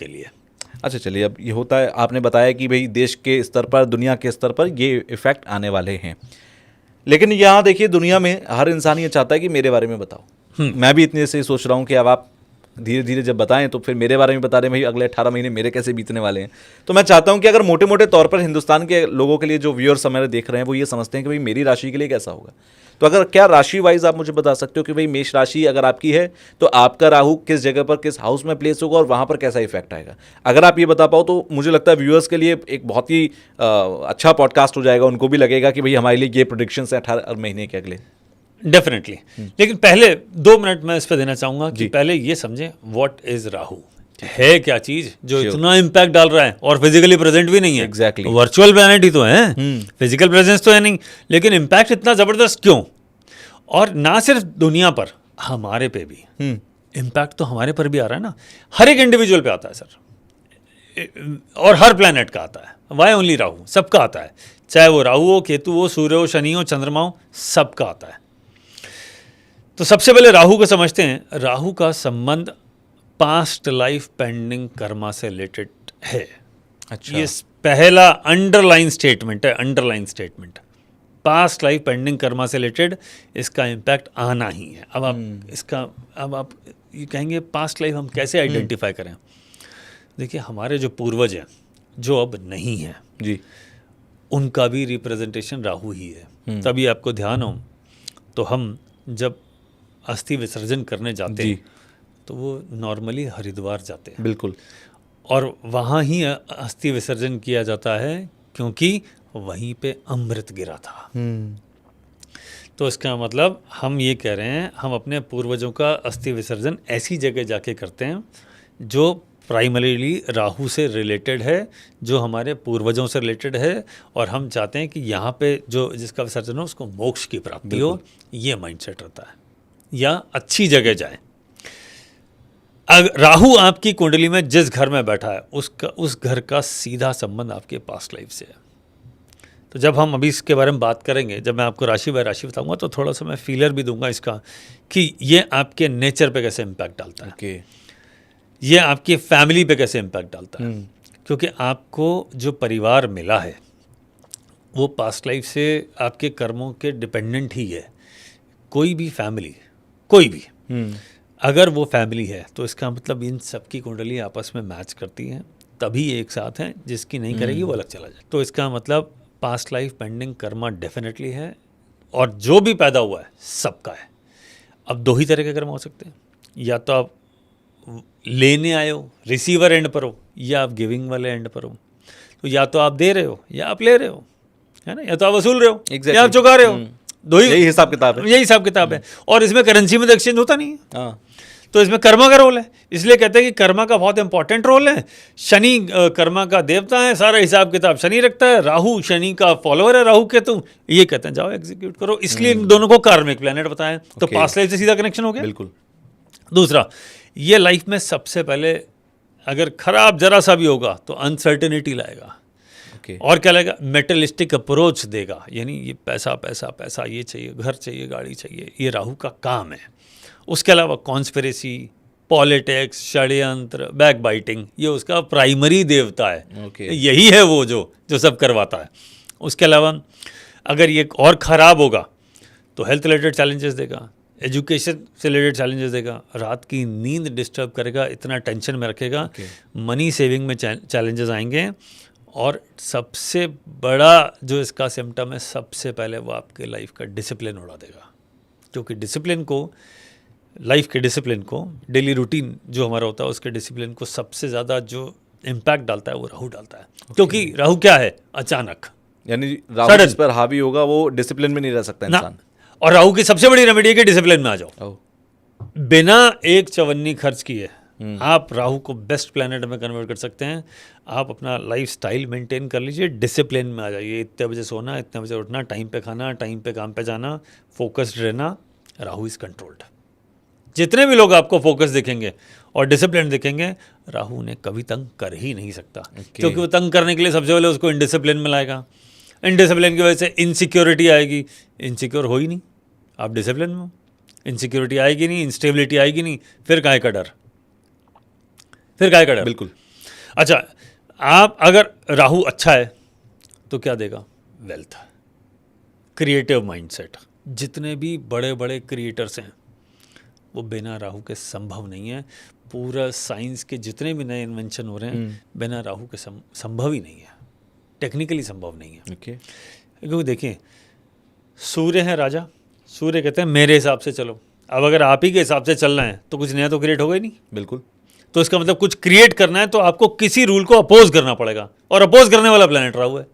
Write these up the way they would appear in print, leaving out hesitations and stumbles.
के लिए। अच्छा चलिए, अब ये होता है, आपने बताया कि भाई देश के स्तर पर, दुनिया के स्तर पर ये इफेक्ट आने वाले हैं, लेकिन यहाँ देखिए दुनिया में हर इंसान ये चाहता है कि मेरे बारे में बताओ। मैं भी इतने से ही सोच रहा हूँ कि अब आप धीरे धीरे जब बताएं तो फिर मेरे बारे में बता रहे हैं, भाई अगले 18 महीने मेरे कैसे बीतने वाले हैं। तो मैं चाहता हूं कि अगर मोटे मोटे तौर पर हिंदुस्तान के लोगों के लिए, जो व्यूअर्स हमारे देख रहे हैं, वो ये समझते हैं कि भाई मेरी राशि के लिए कैसा होगा, तो अगर क्या राशि वाइज आप मुझे बता सकते हो कि भाई मेष राशि अगर आपकी है तो आपका राहु किस जगह पर, किस हाउस में प्लेस होगा और वहां पर कैसा इफेक्ट आएगा। अगर आप ये बता पाओ तो मुझे लगता है व्यूअर्स के लिए एक बहुत ही अच्छा पॉडकास्ट हो जाएगा, उनको भी लगेगा कि भाई हमारे लिए ये प्रोडिक्शंस है 18 महीने के अगले। डेफिनेटली। लेकिन पहले 2 मिनट मैं इस पर देना चाहूंगा कि पहले ये समझें व्हाट इज राहु, है क्या चीज जो इतना इम्पैक्ट डाल रहा है और फिजिकली प्रेजेंट भी नहीं है। एग्जैक्टली, वर्चुअल प्लैनेट ही तो है, फिजिकल प्रेजेंस तो है नहीं, लेकिन इम्पैक्ट इतना जबरदस्त क्यों। और ना सिर्फ दुनिया पर, हमारे पे भी इम्पैक्ट तो हमारे पर भी आ रहा है ना, हर एक इंडिविजुअल पे आता है सर, और हर प्लैनेट का आता है। वाई ओनली राहु, सबका आता है, चाहे वो राहु हो, केतु हो, सूर्य हो, शनि हो, चंद्रमा हो, सबका आता है। तो सबसे पहले राहु को समझते हैं। राहु का संबंध पास्ट लाइफ पेंडिंग कर्मा से रिलेटेड है। अच्छा, ये पहला अंडरलाइन स्टेटमेंट है, underline statement. Past life pending Karma से रिलेटेड इसका इम्पैक्ट आना ही है। अब आप ये कहेंगे पास्ट लाइफ हम कैसे आइडेंटिफाई करें। देखिए, हमारे जो पूर्वज हैं जो अब नहीं हैं जी, उनका भी रिप्रेजेंटेशन राहु ही है। तभी आपको ध्यान हो तो हम जब अस्थि विसर्जन करने जाते हैं तो वो नॉर्मली हरिद्वार जाते हैं। बिल्कुल, और वहाँ ही अस्थि विसर्जन किया जाता है क्योंकि वहीं पे अमृत गिरा था। तो इसका मतलब हम ये कह रहे हैं, हम अपने पूर्वजों का अस्थि विसर्जन ऐसी जगह जाके करते हैं जो प्राइमरीली राहु से रिलेटेड है, जो हमारे पूर्वजों से रिलेटेड है, और हम चाहते हैं कि यहाँ पे जो जिसका विसर्जन हो उसको मोक्ष की प्राप्ति हो। ये माइंडसेट रहता है, या अच्छी जगह जाए। राहु आपकी कुंडली में जिस घर में बैठा है उस घर का सीधा संबंध आपके पास्ट लाइफ से है। तो जब हम अभी इसके बारे में बात करेंगे, जब मैं आपको राशि बाय राशि बताऊंगा तो थोड़ा सा मैं फीलर भी दूंगा इसका कि ये आपके नेचर पे कैसे इम्पैक्ट डालता है, ये आपकी फैमिली पे कैसे इम्पैक्ट डालता है। क्योंकि आपको जो परिवार मिला है वो पास्ट लाइफ से आपके कर्मों के डिपेंडेंट ही है। कोई भी फैमिली, कोई भी अगर वो फैमिली है तो इसका मतलब इन सबकी कुंडली आपस में मैच करती हैं, तभी एक साथ हैं। जिसकी नहीं करेगी वो अलग चला जाए। तो इसका मतलब past life pending Karma definitely है, और जो भी पैदा हुआ है सबका है। अब 2 ही तरह के कर्म हो सकते हैं, या तो आप लेने आए हो, रिसीवर एंड पर हो, या आप गिविंग वाले एंड पर हो। तो या तो आप दे रहे हो या आप ले रहे हो, है ना, या तो आप वसूल रहे हो या आप चुका रहे हो। 2 ही यही हिसाब किताब है, यही हिसाब किताब है। और इसमें करेंसी में तो एक्सचेंज होता नहीं है। तो इसमें कर्मा का रोल है, इसलिए कहते हैं कि कर्मा का बहुत इंपॉर्टेंट रोल है। शनि कर्मा का देवता है, सारा हिसाब किताब शनि रखता है। राहु शनि का फॉलोअर है, राहु केतु। ये कहते हैं जाओ एग्जीक्यूट करो, इसलिए इन दोनों को कार्मिक प्लैनेट बताया। तो पास्ट लाइफ से सीधा कनेक्शन हो गया। बिल्कुल। दूसरा, ये लाइफ में सबसे पहले अगर खराब जरा सा भी होगा तो अनसर्टेनिटी लाएगा। और क्या लाएगा? मेटलिस्टिक अप्रोच देगा, यानी ये पैसा पैसा पैसा, ये चाहिए, घर चाहिए, गाड़ी चाहिए, ये राहु का काम है। उसके अलावा कॉन्स्पिरेसी, पॉलिटिक्स, षड्यंत्र, बैक बाइटिंग, ये उसका प्राइमरी देवता है। यही है वो जो सब करवाता है। उसके अलावा अगर ये और ख़राब होगा तो हेल्थ रिलेटेड चैलेंजेस देगा, एजुकेशन से रिलेटेड चैलेंजेस देगा, रात की नींद डिस्टर्ब करेगा, इतना टेंशन में रखेगा, मनी सेविंग में चैलेंजेस आएंगे। और सबसे बड़ा जो इसका सिम्टम है, सबसे पहले वो आपके लाइफ का डिसिप्लिन उड़ा देगा। क्योंकि डिसिप्लिन को, लाइफ के डिसिप्लिन को, डेली रूटीन जो हमारा होता है उसके डिसिप्लिन को सबसे ज़्यादा जो इम्पैक्ट डालता है वो राहु डालता है। क्योंकि राहु क्या है? अचानक, यानी राहु जिस पर हावी होगा वो डिसिप्लिन में नहीं रह सकता इंसान। और राहु की सबसे बड़ी रेमेडी है कि डिसिप्लिन में आ जाओ। बिना एक चवन्नी खर्च किए आप राहु को बेस्ट प्लैनेट में कन्वर्ट कर सकते हैं। आप अपना लाइफ स्टाइल मेंटेन कर लीजिए, डिसिप्लिन में आ जाइए। इतने बजे सोना, इतने बजे उठना, टाइम पे खाना, टाइम पे काम पे जाना, फोकस्ड रहना। Rahu is controlled. जितने भी लोग आपको फोकस दिखेंगे और डिसिप्लिन दिखेंगे, राहु उन्हें कभी तंग कर ही नहीं सकता। क्योंकि वो तंग करने के लिए सबसे पहले उसको इनडिसिप्लिन में लाएगा। इनडिसिप्लिन की वजह से इनसिक्योरिटी आएगी। इनसिक्योर हो ही नहीं, आप डिसिप्लिन में हो। इनसिक्योरिटी आएगी नहीं, इंस्टेबिलिटी आएगी नहीं, फिर काहे का डर, फिर काहे का डर। बिल्कुल। अच्छा, आप अगर राहु अच्छा है तो क्या देगा? Wealth, creative mindset. जितने भी बड़े बड़े क्रिएटर्स हैं वो बिना राहु के संभव नहीं है। पूरा साइंस के जितने भी नए इन्वेंशन हो रहे हैं बिना राहु के संभव ही नहीं है, टेक्निकली संभव नहीं है। ओके। क्योंकि देखिए, सूर्य है राजा, सूर्य कहते हैं मेरे हिसाब से चलो। अब अगर आप ही के हिसाब से चलना है तो कुछ नया तो क्रिएट होगा ही नहीं। बिल्कुल। तो इसका मतलब कुछ क्रिएट करना है तो आपको किसी रूल को अपोज करना पड़ेगा, और अपोज करने वाला प्लैनेट राहु है।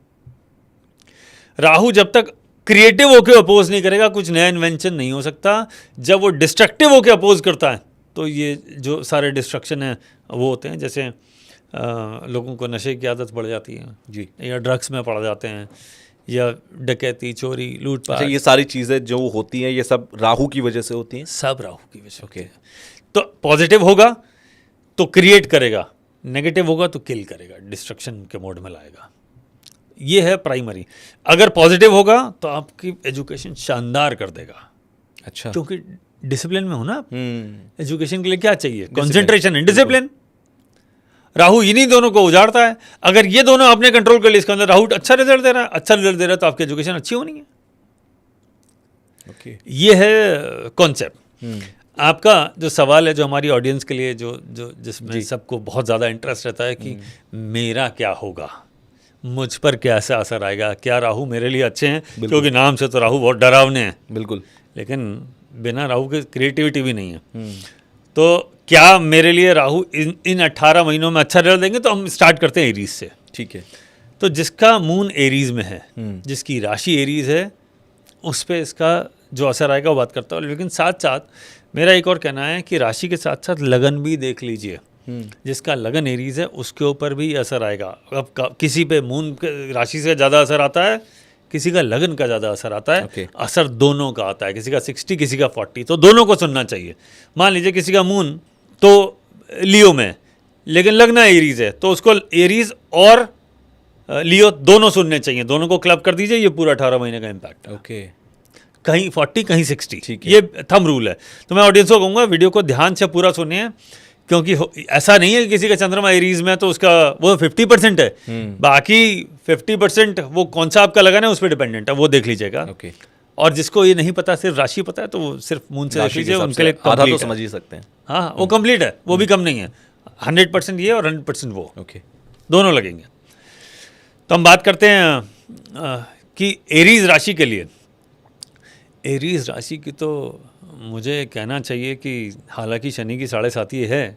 राहु जब तक क्रिएटिव होकर अपोज नहीं करेगा कुछ नया इन्वेंशन नहीं हो सकता। जब वो डिस्ट्रक्टिव होकर अपोज करता है तो ये जो सारे डिस्ट्रक्शन हैं वो होते हैं। जैसे लोगों को नशे की आदत बढ़ जाती है जी, या ड्रग्स में पड़ जाते हैं, या डकैती, चोरी, लूटपाट। अच्छा, ये सारी चीज़ें जो होती हैं ये सब राहु की वजह से होती हैं? सब राहु की वजह से। ओके। तो पॉजिटिव होगा तो क्रिएट करेगा, नेगेटिव होगा तो किल करेगा, डिस्ट्रक्शन के मोड में लाएगा। ये है प्राइमरी। अगर पॉजिटिव होगा तो आपकी एजुकेशन शानदार कर देगा। अच्छा। क्योंकि डिसिप्लिन में हो ना आप। एजुकेशन के लिए क्या चाहिए? कंसंट्रेशन एंड बिल्कुल। डिसिप्लिन। राहु इन्हीं दोनों को उजाड़ता है। अगर ये दोनों आपने कंट्रोल कर लिया, इसका अंदर राहु अच्छा रिजल्ट दे रहा है, अच्छा रिजल्ट दे रहा है तो आपकी एजुकेशन अच्छी होनी है। ओके। ये है कॉन्सेप्ट। आपका जो सवाल है, जो हमारी ऑडियंस के लिए जिसमें सबको बहुत ज़्यादा इंटरेस्ट रहता है कि मेरा क्या होगा, मुझ पर कैसा असर आएगा, क्या राहु मेरे लिए अच्छे हैं? क्योंकि नाम से तो राहु बहुत डरावने हैं। बिल्कुल। लेकिन बिना राहु के क्रिएटिविटी भी नहीं है। तो क्या मेरे लिए राहु इन 18 महीनों में अच्छा रिजल्ट देंगे? तो हम स्टार्ट करते हैं एरीज से। ठीक है। तो जिसका मून एरीज में है, जिसकी राशि एरीज है, उस पर इसका जो असर आएगा वो बात करता हूँ। लेकिन साथ साथ मेरा एक और कहना है कि राशि के साथ साथ लगन भी देख लीजिए। जिसका लगन एरीज है उसके ऊपर भी असर आएगा। अब किसी पे मून राशि से ज़्यादा असर आता है, किसी का लगन का ज़्यादा असर आता है। Okay. असर दोनों का आता है, किसी का 60 किसी का 40, तो दोनों को सुनना चाहिए। मान लीजिए किसी का मून तो लियो में लेकिन लगना एरीज है, तो उसको एरीज और लियो दोनों सुनने चाहिए, दोनों को क्लब कर दीजिए। ये पूरा 18 महीने का इम्पैक्ट। ओके। कहीं 40 कहीं 60, ठीक है। ये थंब रूल है। तो मैं ऑडियंस को कहूँगा वीडियो को ध्यान से पूरा सुनिए, क्योंकि ऐसा नहीं है कि किसी का चंद्रमा एरीज में तो उसका वो 50% है, बाकी 50% वो कौन सा आपका लगन है उस पर डिपेंडेंट है, वो देख लीजिएगा। ओके। और जिसको ये नहीं पता, सिर्फ राशि पता है, तो वो सिर्फ मून से देख लीजिए, उनके लिए आधा तो complete है। समझ ही सकते हैं। हाँ, वो कंप्लीट है, वो भी कम नहीं है। 100% ये और 100% वो, ओके। दोनों लगेंगे। तो हम बात करते हैं कि एरीज राशि के लिए। एरीज राशि की तो मुझे कहना चाहिए कि हालांकि शनि की 7.5 है,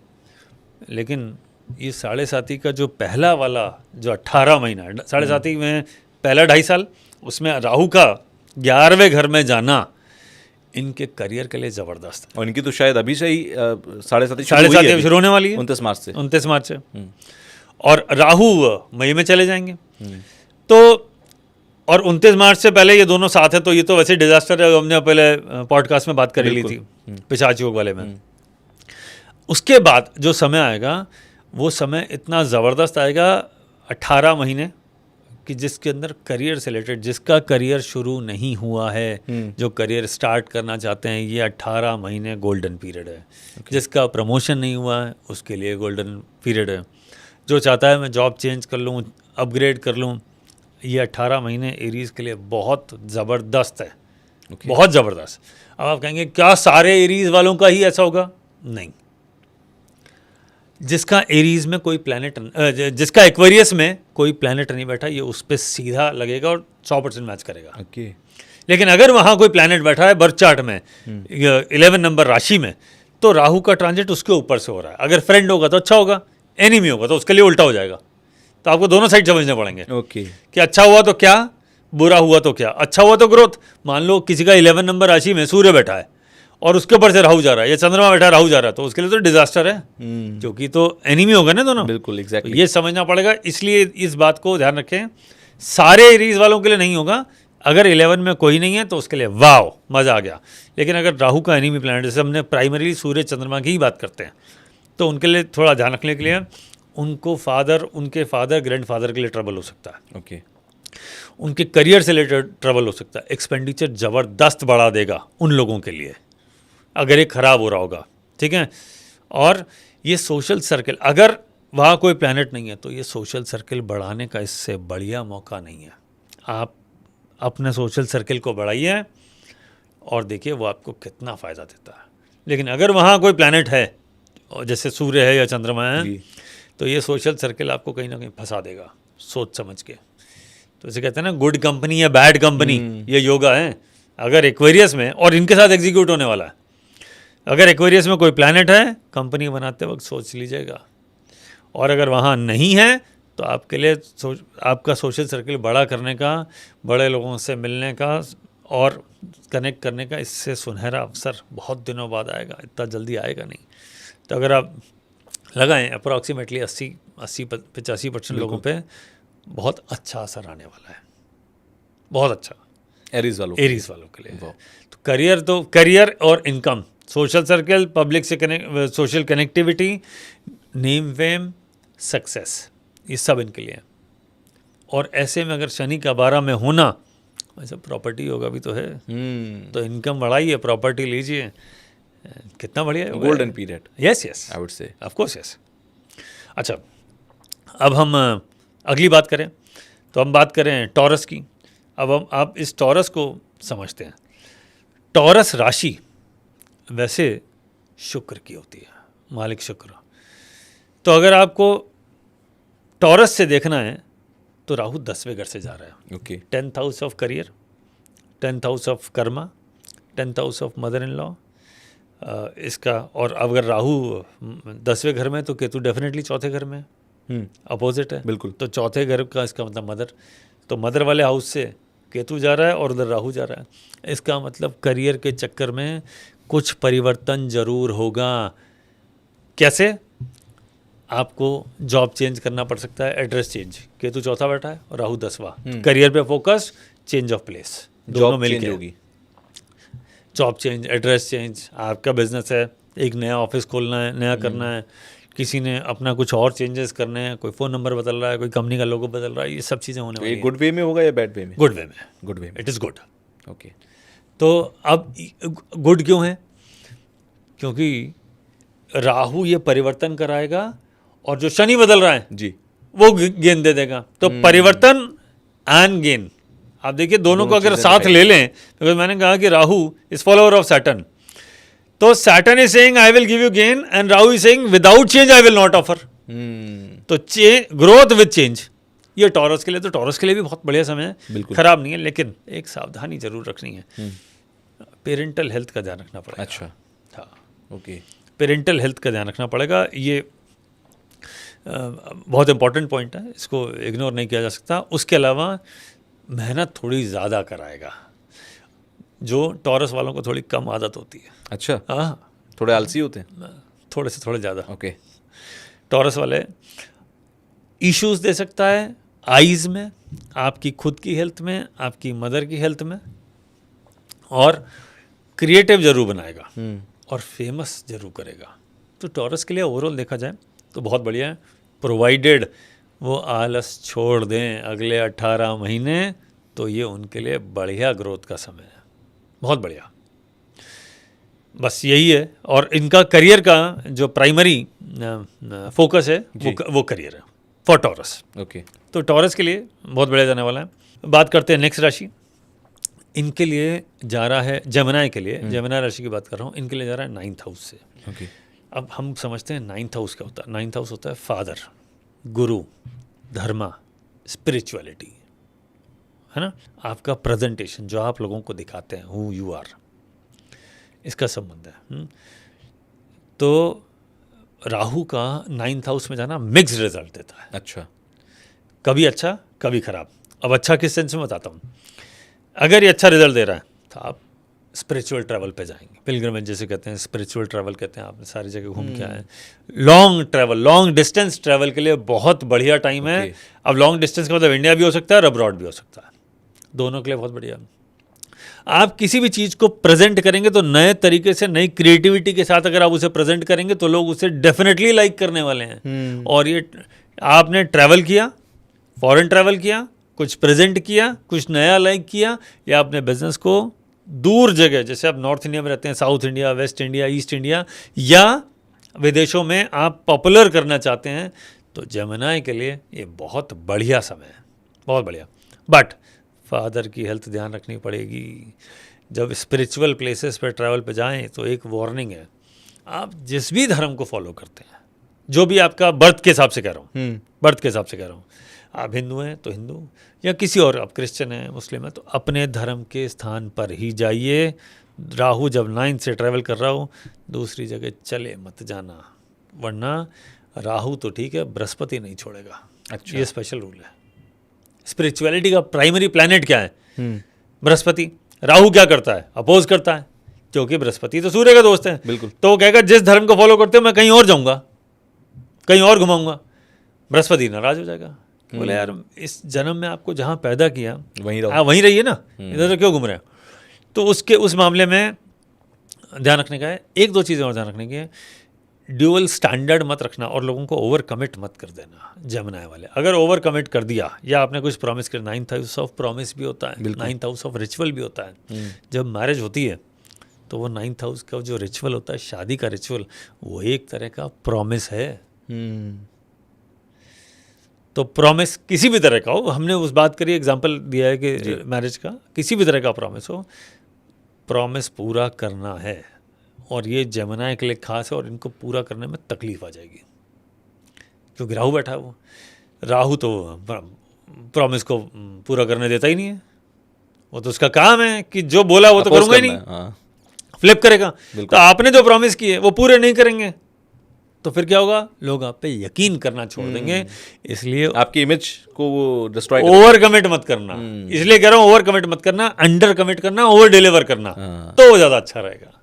लेकिन ये 7.5 का जो पहला वाला जो 18 महीना 7.5 में पहला 2.5 साल, उसमें राहु का 11वें घर में जाना इनके करियर के लिए ज़बरदस्त है। और इनकी तो शायद अभी से ही 7.5 शुरू होने वाली है 29 मार्च से। 29 मार्च से। और राहु मई में चले जाएंगे। तो और 29 मार्च से पहले ये दोनों साथ हैं, तो ये तो वैसे डिजास्टर है। हमने पहले पॉडकास्ट में बात कर ली थी पिशाच योग वाले में। उसके बाद जो समय आएगा वो समय इतना ज़बरदस्त आएगा 18 महीने कि जिसके अंदर करियर से रिलेटेड, जिसका करियर शुरू नहीं हुआ है, जो करियर स्टार्ट करना चाहते हैं, ये 18 महीने गोल्डन पीरियड है। जिसका प्रमोशन नहीं हुआ है उसके लिए गोल्डन पीरियड है। जो चाहता है मैं जॉब चेंज कर लूँ, अपग्रेड कर लूँ, ये 18 महीने एरीज के लिए बहुत ज़बरदस्त है। बहुत ज़बरदस्त। अब आप कहेंगे क्या सारे एरीज वालों का ही ऐसा होगा? नहीं। जिसका एरीज में कोई प्लैनेट, जिसका एक्वेरियस में कोई प्लैनेट नहीं बैठा, ये उस पर सीधा लगेगा और 100% मैच करेगा। ओके। लेकिन अगर वहाँ कोई प्लैनेट बैठा है बर्थ चार्ट में 11 नंबर राशि में, तो राहु का ट्रांजिट उसके ऊपर से हो रहा है। अगर फ्रेंड होगा तो अच्छा होगा, एनिमी होगा तो उसके लिए उल्टा हो जाएगा। तो आपको दोनों साइड समझने पड़ेंगे। ओके। कि अच्छा हुआ तो क्या, बुरा हुआ तो क्या। अच्छा हुआ तो ग्रोथ। मान लो किसी का 11 नंबर राशि में सूर्य बैठा है और उसके ऊपर से राहु जा रहा है, या चंद्रमा बैठा है राहु जा रहा है, तो उसके लिए तो डिजास्टर है, क्योंकि तो एनिमी होगा ना दोनों। बिल्कुल, एग्जैक्टली। तो ये समझना पड़ेगा। इसलिए इस बात को ध्यान रखें, सारे एरीज वालों के लिए नहीं होगा। अगर 11 में कोई नहीं है तो उसके लिए वाव, मज़ा आ गया। लेकिन अगर राहु का एनिमी प्लैनेट, जैसे हमने प्राइमरी सूर्य चंद्रमा की ही बात करते हैं, तो उनके लिए थोड़ा ध्यान रखने के लिए उनको उनके फादर ग्रैंडफादर के लिए ट्रबल हो सकता है। ओके। उनके करियर से रिलेटेड ट्रबल हो सकता है। एक्सपेंडिचर ज़बरदस्त बढ़ा देगा उन लोगों के लिए अगर ये ख़राब हो रहा होगा, ठीक है। और ये सोशल सर्कल, अगर वहाँ कोई प्लैनेट नहीं है तो ये सोशल सर्किल बढ़ाने का इससे बढ़िया मौका नहीं है। आप अपने सोशल सर्किल को बढ़ाइए और देखिए वो आपको कितना फ़ायदा देता है। लेकिन अगर वहाँ कोई प्लैनेट है और जैसे सूर्य है या चंद्रमा है जी। तो ये सोशल सर्किल आपको कहीं ना कहीं फंसा देगा सोच समझ के। तो इसे कहते हैं ना गुड कंपनी या बैड कंपनी, ये योगा है। अगर एक्वेरियस में, और इनके साथ एग्जीक्यूट होने वाला है, अगर एक्वेरियस में कोई प्लैनेट है कंपनी बनाते वक्त सोच लीजिएगा, और अगर वहाँ नहीं है तो आपके लिए आपका सोशल सर्किल बड़ा करने का, बड़े लोगों से मिलने का और कनेक्ट करने का इससे सुनहरा अवसर बहुत दिनों बाद आएगा, इतना जल्दी आएगा नहीं। तो अगर आप लगाएं अप्रॉक्सीमेटली 80-85% लोगों पे बहुत अच्छा असर आने वाला है, बहुत अच्छा। एरीज वालों के लिए तो करियर और इनकम, सोशल सर्कल, पब्लिक से social connectivity, name fame, success, ये सब इनके लिए है। और ऐसे में अगर शनि का 12 में होना, वैसे प्रॉपर्टी होगा भी तो है, तो इनकम बढ़ाइए, प्रॉपर्टी लीजिए, कितना बढ़िया है। Golden period. Yes I would say, of course yes. अच्छा, अब हम अगली बात करें तो हम बात करें टॉरस की। अब हम आप इस टॉरस को समझते हैं। टॉरस राशि वैसे शुक्र की होती है, मालिक शुक्र। तो अगर आपको टॉरस से देखना है तो राहु 10वें घर से जा रहा है। Okay. 10th house of career, 10th house of Karma, 10th house of mother in law, इसका। और अगर राहु 10वें घर में तो केतु डेफिनेटली 4थे घर में, अपोजिट है बिल्कुल। तो 4थे घर का इसका मतलब मदर, तो मदर वाले हाउस से केतु जा रहा है और उधर राहु जा रहा है। इसका मतलब करियर के चक्कर में कुछ परिवर्तन जरूर होगा। कैसे? आपको जॉब चेंज करना पड़ सकता है, एड्रेस चेंज, केतु 4था बैठा है और राहु 10वां। करियर पे फोकस, चेंज ऑफ प्लेस, दोनों मिलके होगी। जॉब चेंज, एड्रेस चेंज, आपका बिजनेस है, एक नया ऑफिस खोलना है, नया करना है, किसी ने अपना कुछ और चेंजेस करने हैं, कोई फ़ोन नंबर बदल रहा है, कोई कंपनी का लोगो बदल रहा है, ये सब चीज़ें होने वाली हैं। गुड वे में होगा या बैड वे में? गुड वे में। गुड वे में, इट इज़ गुड। ओके। तो अब गुड क्यों है? क्योंकि राहु ये परिवर्तन कराएगा और जो शनि बदल रहा है जी, वो गेन दे देगा। तो परिवर्तन एंड गेन, आप देखिए दोनों को अगर साथ ले लें, बिकॉज मैंने कहा कि Rahu is follower of Saturn, तो Saturn is saying I will give you gain and Rahu is saying without change I will not offer. तो ग्रोथ विद चेंज, ये टॉरस के लिए, तो टॉरस के लिए भी बहुत बढ़िया समय है, खराब नहीं है, लेकिन एक सावधानी जरूर रखनी है, पेरेंटल हेल्थ का ध्यान रखना पड़ेगा। अच्छा, हाँ, ओके। पेरेंटल हेल्थ का ध्यान रखना पड़ेगा। ये बहुत इंपॉर्टेंट पॉइंट है, इसको इग्नोर नहीं किया जा सकता। उसके अलावा मेहनत थोड़ी ज़्यादा कराएगा, जो टॉरस वालों को थोड़ी कम आदत होती है। अच्छा, हाँ, थोड़े आलसी होते हैं, थोड़े से थोड़े ज़्यादा। ओके। टॉरस वाले इश्यूज दे सकता है आइज़ में, आपकी खुद की हेल्थ में, आपकी मदर की हेल्थ में, और क्रिएटिव जरूर बनाएगा और फेमस जरूर करेगा। तो टॉरस के लिए ओवरऑल देखा जाए तो बहुत बढ़िया है, प्रोवाइडेड वो आलस छोड़ दें अगले 18 महीने, तो ये उनके लिए बढ़िया ग्रोथ का समय है, बहुत बढ़िया। बस यही है। और इनका करियर का जो प्राइमरी फोकस है वो करियर है फॉर टॉरस। ओके। तो टॉरस के लिए बहुत बढ़िया जाने वाला है। बात करते हैं नेक्स्ट राशि। इनके लिए जा रहा है जेमिनी के लिए, जेमिनी राशि की बात कर रहा हूँ, इनके लिए जा रहा है 9th हाउस से। ओके। अब हम समझते हैं 9th हाउस क्या होता है। 9th हाउस होता है फादर, गुरु, धर्मा, स्पिरिचुअलिटी, है ना, आपका प्रेजेंटेशन, जो आप लोगों को दिखाते हैं, हु यू आर, इसका संबंध है। तो राहु का 9th हाउस में जाना मिक्स रिजल्ट देता है। अच्छा, कभी अच्छा कभी खराब। अब अच्छा किस सेंस में बताता हूँ। अगर ये अच्छा रिजल्ट दे रहा है तो आप स्पिरिचुअल ट्रैवल पे जाएंगे, पिलग्रिमेज जैसे कहते हैं, स्पिरिचुअल ट्रैवल कहते हैं, आपने सारी जगह घूम के आए। Long travel, long distance travel के लिए बहुत बढ़िया टाइम है। अब लॉन्ग डिस्टेंस का मतलब इंडिया भी हो सकता है और अब्रॉड भी हो सकता है, दोनों के लिए बहुत बढ़िया। आप किसी भी चीज़ को प्रेजेंट करेंगे तो नए तरीके से, नई क्रिएटिविटी के साथ अगर आप उसे प्रेजेंट करेंगे तो लोग उसे डेफिनेटली लाइक करने वाले हैं। और ये आपने ट्रैवल किया, फॉरेन ट्रैवल किया, कुछ प्रेजेंट किया, कुछ नया लाइक किया, या अपने बिजनेस को दूर जगह, जैसे आप नॉर्थ इंडिया में रहते हैं, south India, waste India, east India, या विदेशों में आप पॉपुलर करना चाहते हैं, तो जेमिनी के लिए ये बहुत बढ़िया समय है, बहुत बढ़िया। बट फादर की हेल्थ ध्यान रखनी पड़ेगी। जब स्पिरिचुअल प्लेसेस पे ट्रैवल पे जाएं तो एक वार्निंग है, आप जिस भी धर्म को फॉलो करते हैं, जो भी आपका बर्थ के हिसाब से कह रहा हूँ, बर्थ के हिसाब से कह रहा हूँ, आप हिंदू हैं तो हिंदू, या किसी और, आप क्रिश्चियन हैं, मुस्लिम हैं, तो अपने धर्म के स्थान पर ही जाइए। राहु जब 9 से ट्रैवल कर रहा हो, दूसरी जगह चले मत जाना, वरना राहु तो ठीक है, बृहस्पति नहीं छोड़ेगा। अच्छा। ये स्पेशल रूल है। स्पिरिचुअलिटी का प्राइमरी प्लैनेट क्या है? बृहस्पति। राहु क्या करता है? अपोज करता है, क्योंकि बृहस्पति तो सूर्य का दोस्त है। बिल्कुल। तो वो कहेगा जिस धर्म को फॉलो करते हो मैं कहीं और जाऊंगा, कहीं और घुमाऊंगा, बृहस्पति नाराज हो जाएगा। बोले यार इस जन्म में आपको जहाँ पैदा किया वहीं रहो, आप वहीं रहिए ना, इधर क्यों घूम रहे हो? तो उस मामले में ध्यान रखने का है। एक दो चीज़ें और ध्यान रखने की है। ड्यूअल स्टैंडर्ड मत रखना और लोगों को ओवर कमिट मत कर देना। जेमिनी वाले अगर ओवर कमिट कर दिया या आपने कुछ प्रॉमिस कर, 9th हाउस ऑफ प्रॉमिस भी होता है, 9th हाउस ऑफ रिचुअल भी होता है। जब मैरिज होती है तो वो 9th हाउस का जो रिचुअल होता है, शादी का रिचुअल, वो एक तरह का प्रॉमिस है। तो प्रॉमिस किसी भी तरह का हो, हमने उस बात करी, एग्जांपल दिया है कि मैरिज का किसी भी तरह का प्रॉमिस हो, प्रॉमिस पूरा करना है। और ये जेमिनी के लिए खास है और इनको पूरा करने में तकलीफ आ जाएगी, क्योंकि राहु बैठा है। वो राहु तो प्रॉमिस को पूरा करने देता ही नहीं है। वो तो उसका काम है कि जो बोला वो तो करूँगा ही नहीं, फ्लिप करेगा। तो आपने जो प्रॉमिस किए वो पूरे नहीं करेंगे तो फिर क्या होगा? लोग आप पे यकीन करना छोड़ देंगे। इसलिए आपकी इमेज को वो डिस्ट्रॉय, ओवर कमिट मत करना। इसलिए कह रहा हूँ ओवर कमिट मत करना, अंडर कमिट करना, ओवर डिलीवर करना, तो वो ज़्यादा अच्छा रहेगा।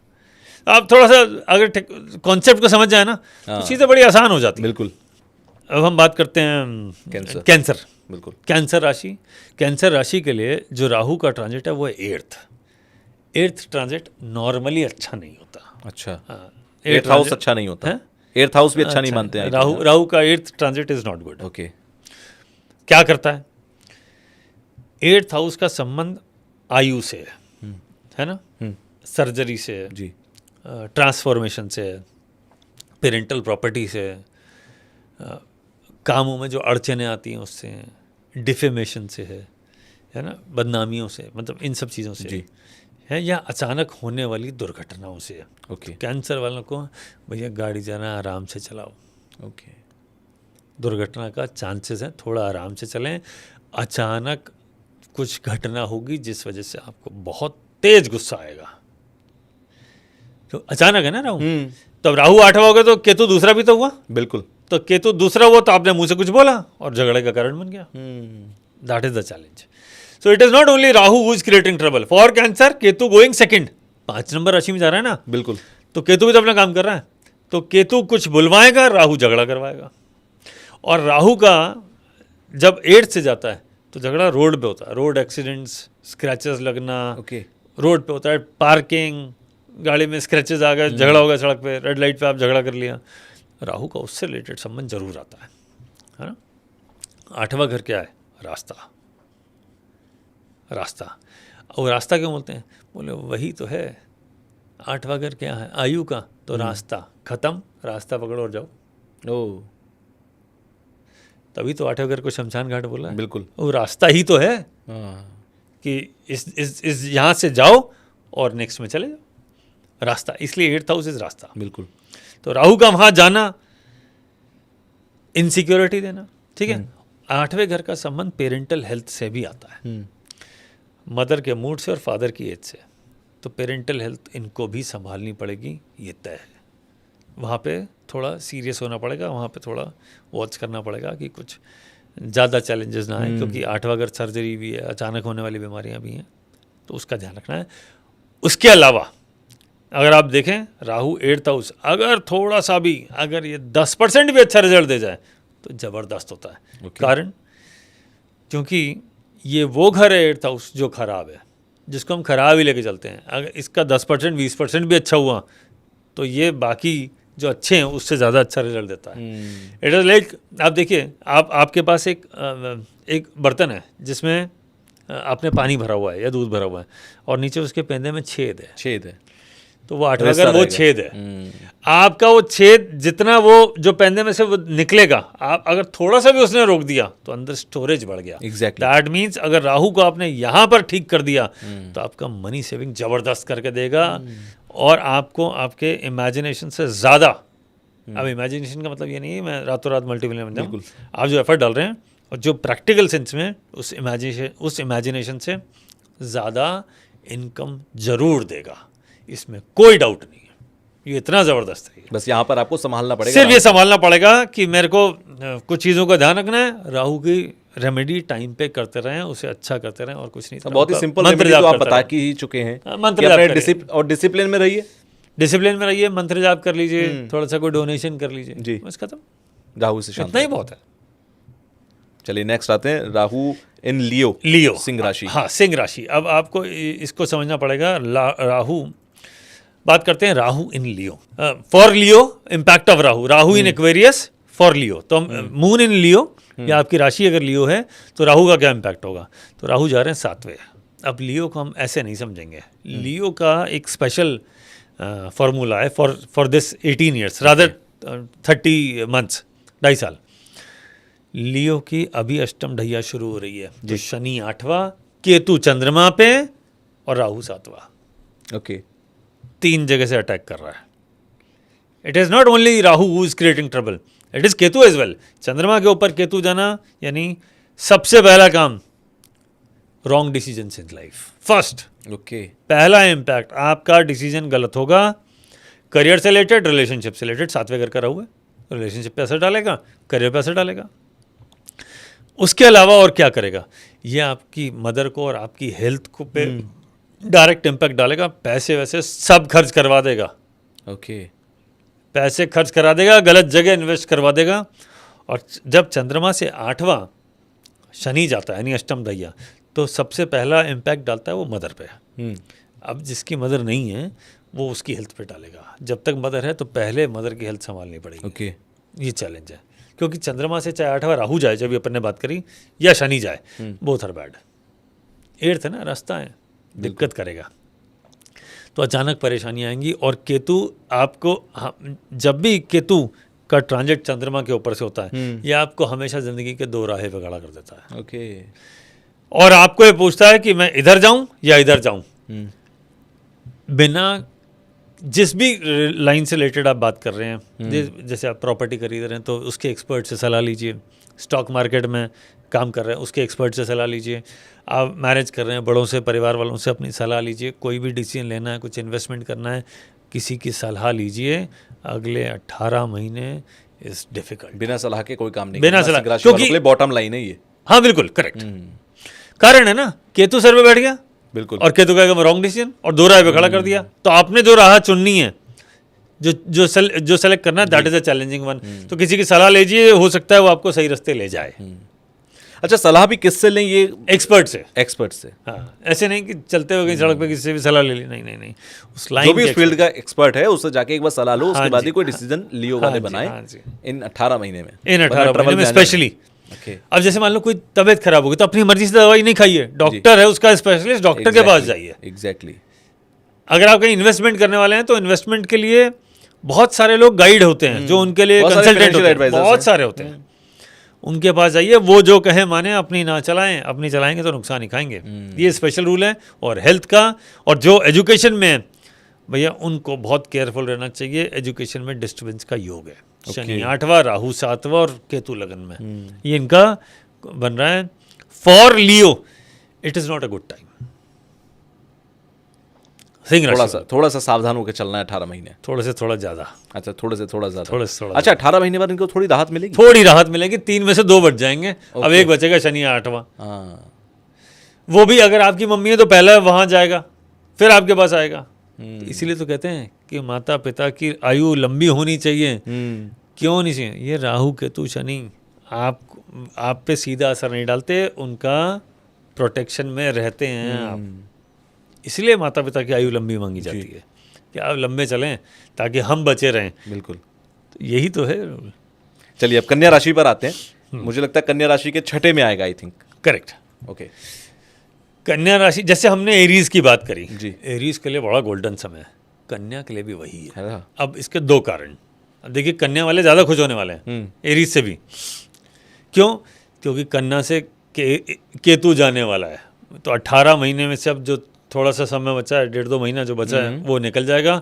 आप थोड़ा सा अगर कॉन्सेप्ट को समझ जाए ना तो चीज़ें बड़ी आसान हो जाती। बिल्कुल। अब हम बात करते हैं कैंसर। बिल्कुल। कैंसर राशि के लिए जो राहु का ट्रांजिट है वो है 8th ट्रांजिट नॉर्मली अच्छा नहीं होता। अच्छा। 8th हाउस अच्छा नहीं होता है? 8th हाउस भी अच्छा नहीं मानते हैं। राहु का 8th transit is not good. Okay. क्या करता है? 8th हाउस का संबंध आयु से है ना, सर्जरी से जी, ट्रांसफॉर्मेशन से, पेरेंटल प्रॉपर्टी से, कामों में जो अड़चने आती हैं उससे, डिफेमेशन से है ना, बदनामियों से, मतलब इन सब चीज़ों से जी है, या अचानक होने वाली दुर्घटनाओं से। ओके। कैंसर वालों को भैया गाड़ी जाना आराम से चलाओ। ओके। दुर्घटना का चांसेस है, थोड़ा आराम से चलें। अचानक कुछ घटना होगी जिस वजह से आपको बहुत तेज गुस्सा आएगा। तो अचानक है ना राहु। तो अब राहु 8वां होगा तो केतु दूसरा भी तो हुआ। बिल्कुल। तो केतु दूसरा हुआ तो आपने मुंह से कुछ बोला और झगड़े का कारण बन गया। That is the challenge. So it is not only Rahu who is creating trouble for cancer. Ketu going second, 5 number राशि में जा रहा है ना। बिल्कुल। तो केतु भी तो अपना काम कर रहा है। तो केतु कुछ बुलवाएगा, राहु झगड़ा करवाएगा। और राहु का जब 8th से जाता है तो झगड़ा रोड पे होता है, रोड एक्सीडेंट्स, स्क्रैचेस लगना। ओके। रोड पे होता है, पार्किंग, गाड़ी में स्क्रैचेस आ गए, झगड़ा हो गया सड़क पे, रेड लाइट पे आप झगड़ा कर लिया। राहु का उससे रिलेटेड संबंध जरूर आता है ना। 8वां घर क्या है? रास्ता। और रास्ता क्यों बोलते हैं? बोले वही तो है। 8वां घर क्या है? आयु का। तो रास्ता खत्म, रास्ता पकड़ो और जाओ। ओ, तभी तो 8वें घर को शमशान घाट बोला है। बिल्कुल। वो रास्ता ही तो है कि इस यहाँ से जाओ और नेक्स्ट में चले जाओ। रास्ता, इसलिए 8th हाउस इज रास्ता। बिल्कुल। तो राहु का वहाँ जाना इनसिक्योरिटी देना, ठीक है। 8वें घर का संबंध पेरेंटल हेल्थ से भी आता है, मदर के मूड से और फादर की एज से। तो पेरेंटल हेल्थ इनको भी संभालनी पड़ेगी, ये तय है। वहाँ पे थोड़ा सीरियस होना पड़ेगा, वहाँ पे थोड़ा वॉच करना पड़ेगा कि कुछ ज़्यादा चैलेंजेस ना आए, क्योंकि 8वां घर सर्जरी भी है, अचानक होने वाली बीमारियाँ भी हैं, तो उसका ध्यान रखना है। उसके अलावा अगर आप देखें राहु 8th हाउस अगर थोड़ा सा भी, अगर ये 10% भी अच्छा रिजल्ट दे जाए तो ज़बरदस्त होता है। कारण क्योंकि ये वो घर है 8th हाउस जो खराब है, जिसको हम खराब ही लेके चलते हैं। अगर इसका 10% 20% भी अच्छा हुआ तो ये बाकी जो अच्छे हैं उससे ज़्यादा अच्छा रिजल्ट देता है। इट इज़ लाइक, आप देखिए, आपके पास एक बर्तन है जिसमें आपने पानी भरा हुआ है या दूध भरा हुआ है और नीचे उसके पेंदे में छेद है। तो वो 8वां रिश्ता घर वो रहेगा। छेद है। आपका वो छेद जितना वो जो पैंदे में से वो निकलेगा, आप अगर थोड़ा सा भी उसने रोक दिया तो अंदर स्टोरेज बढ़ गया। Exactly. दैट मीन्स अगर राहु को आपने यहाँ पर ठीक कर दिया तो आपका मनी सेविंग जबरदस्त करके देगा और आपको आपके इमेजिनेशन से ज़्यादा, अब इमेजिनेशन का मतलब ये नहीं है मैं रातों रात मल्टीमिलियनर बन जाऊँ, आप जो एफर्ट डाल रहे हैं और जो प्रैक्टिकल सेंस में उस इमेजिनेशन से ज़्यादा इनकम ज़रूर देगा, इसमें कोई डाउट नहीं है। ये इतना ज़बरदस्त है। बस यहाँ पर आपको संभालना पड़ेगा, सिर्फ ये संभालना पड़ेगा कि मेरे को कुछ चीज़ों का ध्यान रखना है, राहु की रेमेडी टाइम पे करते रहें, उसे अच्छा करते रहें और कुछ नहीं। बहुत ही सिंपल रेमेडी तो आप बता के ही चुके हैं। मंत्र जाप और डिसिप्लिन में रहिए, डिसिप्लिन में रहिए, मंत्र जाप कर लीजिए, थोड़ा सा कोई डोनेशन कर लीजिए जी, बस खत्म। राहु से शांति, इतना ही बहुत है। चलिए नेक्स्ट आते हैं, राहु इन लियो, सिंह राशि। हाँ, सिंह राशि। अब आपको इसको समझना पड़ेगा। राहु, बात करते हैं Rahu in Leo. For Leo impact of Rahu, Rahu in Aquarius for Leo. तो मून इन लियो या आपकी राशि अगर लियो है तो राहु का क्या इम्पैक्ट होगा? तो राहु जा रहे हैं 7वें। अब लियो को हम ऐसे नहीं समझेंगे। लियो का एक स्पेशल फॉर्मूला है for this 18 years rather 30 months, 2.5 साल। लियो की अभी अष्टम ढैया शुरू हो रही है, जो शनि 8वां, केतु चंद्रमा पे और राहु 7वां। ओके, 3 जगह से अटैक कर रहा है। It is not only Rahu who is creating trouble, it is Ketu as well. चंद्रमा के ऊपर केतु जाना यानी सबसे पहला काम wrong decision in life. First, okay, पहला इम्पैक्ट आपका डिसीजन गलत होगा। करियर से रिलेटेड, रिलेशनशिप से रिलेटेड, 7वें घर का राहु है, रिलेशनशिप पे असर डालेगा, करियर पे असर डालेगा। उसके अलावा और क्या करेगा? ये आपकी मदर को और आपकी हेल्थ को पे डायरेक्ट इम्पैक्ट डालेगा। पैसे वैसे सब खर्च करवा देगा। ओके, पैसे खर्च करा देगा, गलत जगह इन्वेस्ट करवा देगा। और जब चंद्रमा से 8वां शनि जाता है यानी अष्टम दैया, तो सबसे पहला इम्पैक्ट डालता है वो मदर पे। अब जिसकी मदर नहीं है वो उसकी हेल्थ पे डालेगा। जब तक मदर है तो पहले मदर की हेल्थ संभालनी पड़ेगी। ओके, ये चैलेंज है, क्योंकि चंद्रमा से चाहे 8वां राहु जाए, जब अपन ने बात करी, या शनि जाए, बोथ आर बैड। 8th है ना, रास्ता है, दिक्कत करेगा। तो अचानक परेशानी आएंगी। और केतु आपको, जब भी केतु का ट्रांजिट चंद्रमा के ऊपर से होता है, ये आपको हमेशा ज़िंदगी के 2 राहें पे खड़ा कर देता है। ओके, और आपको ये पूछता है कि मैं इधर जाऊं या इधर जाऊं। बिना जिस भी लाइन से रिलेटेड आप बात कर रहे हैं, जैसे आप प्रॉपर्टी खरीद रहे हैं तो उसके एक्सपर्ट से सलाह लीजिए। स्टॉक मार्केट में काम कर रहे हैं, उसके एक्सपर्ट से सलाह लीजिए। आप मैरिज कर रहे हैं, बड़ों से, परिवार वालों से अपनी सलाह लीजिए। कोई भी डिसीजन लेना है, कुछ इन्वेस्टमेंट करना है, किसी की सलाह लीजिए। अगले 18 महीने इज डिफिकल्ट। बिना सलाह के कोई काम नहीं, बिना सलाह, क्योंकि बॉटम लाइन है ये। हाँ बिल्कुल करेक्ट। कारण है ना, केतु सर पे बैठ गया, बिल्कुल, और केतु कहेगा मैं रॉन्ग डिसीजन, और 2 राह पे खड़ा कर दिया। तो आपने जो राह चुननी है, जो सेलेक्ट करना है, that is a challenging one. तो किसी की सलाह लीजिए, हो सकता है वो आपको सही रास्ते ले जाए। अच्छा, सलाह भी किससे लें? ये एक्सपर्ट से। एक्सपर्ट से। हाँ, ऐसे नहीं कि चलते हुए कहीं सड़क पे किसी से भी सलाह ले ली, नहीं नहीं नहीं, उस लाइन जो भी उस फील्ड का एक्सपर्ट है उससे जाके एक बार सलाह लो, उसके बाद ही कोई डिसीजन लियो वाले बनाए इन 18 महीने में। इन 18 महीने में स्पेशली। अब जैसे मान लो कोई तबीयत खराब होगी तो अपनी मर्जी से दवाई नहीं खाइए, डॉक्टर है उसका स्पेशलिस्ट, डॉक्टर के पास जाइए। एग्जैक्टली। अगर आप कहीं इन्वेस्टमेंट करने वाले हैं तो इन्वेस्टमेंट के लिए बहुत सारे लोग गाइड होते हैं, जो उनके लिए कंसल्टेंट होते हैं, बहुत सारे होते हैं। उनके पास जाइए, वो जो कहे माने, अपनी ना चलाएं। अपनी चलाएंगे तो नुकसान ही खाएंगे। ये स्पेशल रूल है। और हेल्थ का, और जो एजुकेशन में है भैया, उनको बहुत केयरफुल रहना चाहिए। एजुकेशन में डिस्टर्बेंस का योग है। शनि 8वां, राहु 7वां और केतु लगन में, ये इनका बन रहा है। For Leo it is not a good time. थोड़ा सा सावधान होकर चलना है 18 महीने, थोड़े से थोड़ा ज्यादा। अच्छा, थोड़े से थोड़ा ज्यादा। थोड़े से थोड़ा। अच्छा, 18 महीने बाद इनको थोड़ी राहत मिलेगी? थोड़ी राहत मिलेगी। 3 में से 2 बच जाएंगे। अब एक बचेगा शनि 8वां। वो भी अगर आपकी मम्मी है तो पहला वहां जाएगा, फिर आपके पास आएगा। इसीलिए तो कहते हैं कि माता पिता की आयु लंबी होनी चाहिए। क्यों नहीं चाहिए? ये राहु केतु शनि आप पे सीधा असर नहीं डालते, उनका प्रोटेक्शन में रहते हैं आप। इसलिए माता पिता की आयु लंबी मांगी जाती है कि आप लंबे चलें ताकि हम बचे रहें। बिल्कुल, तो यही तो है। चलिए अब कन्या राशि पर आते हैं। मुझे लगता है कन्या राशि के 6ठे में आएगा, आई थिंक। करेक्ट। ओके। कन्या राशि, जैसे हमने एरीज की बात करी जी, एरीज के लिए बड़ा गोल्डन समय है। कन्या के लिए भी वही है। हाँ। अब इसके दो कारण, अब देखिए कन्या वाले ज़्यादा खुश होने वाले हैं एरीज से भी। क्यों? क्योंकि कन्या से केतु जाने वाला है, तो 18 महीने में से अब जो थोड़ा सा समय बचा है, 1.5-2 महीना जो बचा है वो निकल जाएगा।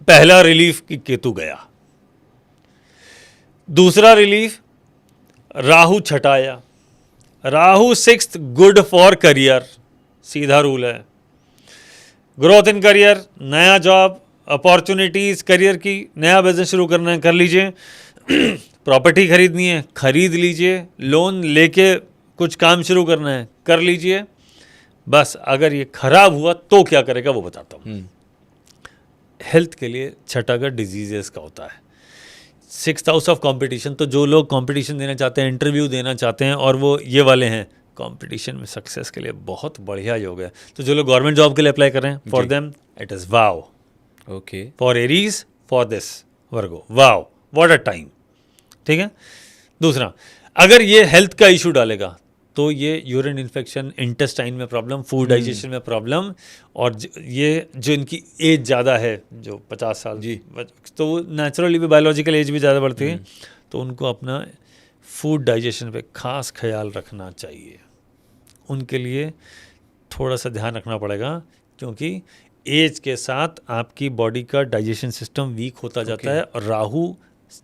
पहला रिलीफ कि केतु गया। दूसरा रिलीफ राहु छठाया। Rahu 6th good for career, सीधा रूल है। ग्रोथ इन करियर, नया जॉब अपॉर्चुनिटीज करियर की, नया बिजनेस शुरू करना है कर लीजिए। प्रॉपर्टी खरीदनी है खरीद लीजिए, लोन लेके कुछ काम शुरू करना है कर लीजिए। बस अगर ये खराब हुआ तो क्या करेगा वो बताता हूँ। हेल्थ के लिए छठा घर डिजीजेस का होता है। 6th हाउस ऑफ कंपटीशन, तो जो लोग कंपटीशन देना चाहते हैं, इंटरव्यू देना चाहते हैं और वो ये वाले हैं, कंपटीशन में सक्सेस के लिए बहुत बढ़िया योग है। तो जो लोग गवर्नमेंट जॉब के लिए अप्लाई कर रहे हैं, for them it is wow. Okay, for Aries, for this Virgo, wow what a time. ठीक है। दूसरा, अगर ये हेल्थ का इशू डालेगा तो ये यूरिन इन्फेक्शन, इंटेस्टाइन में प्रॉब्लम, फूड डाइजेशन में प्रॉब्लम, और ये जो इनकी एज ज़्यादा है, जो 50 साल जी, तो नेचुरली भी बायोलॉजिकल एज भी ज़्यादा बढ़ती है, तो उनको अपना फूड डाइजेशन पे खास ख्याल रखना चाहिए। उनके लिए थोड़ा सा ध्यान रखना पड़ेगा, क्योंकि एज के साथ आपकी बॉडी का डाइजेशन सिस्टम वीक होता जाता है, और राहु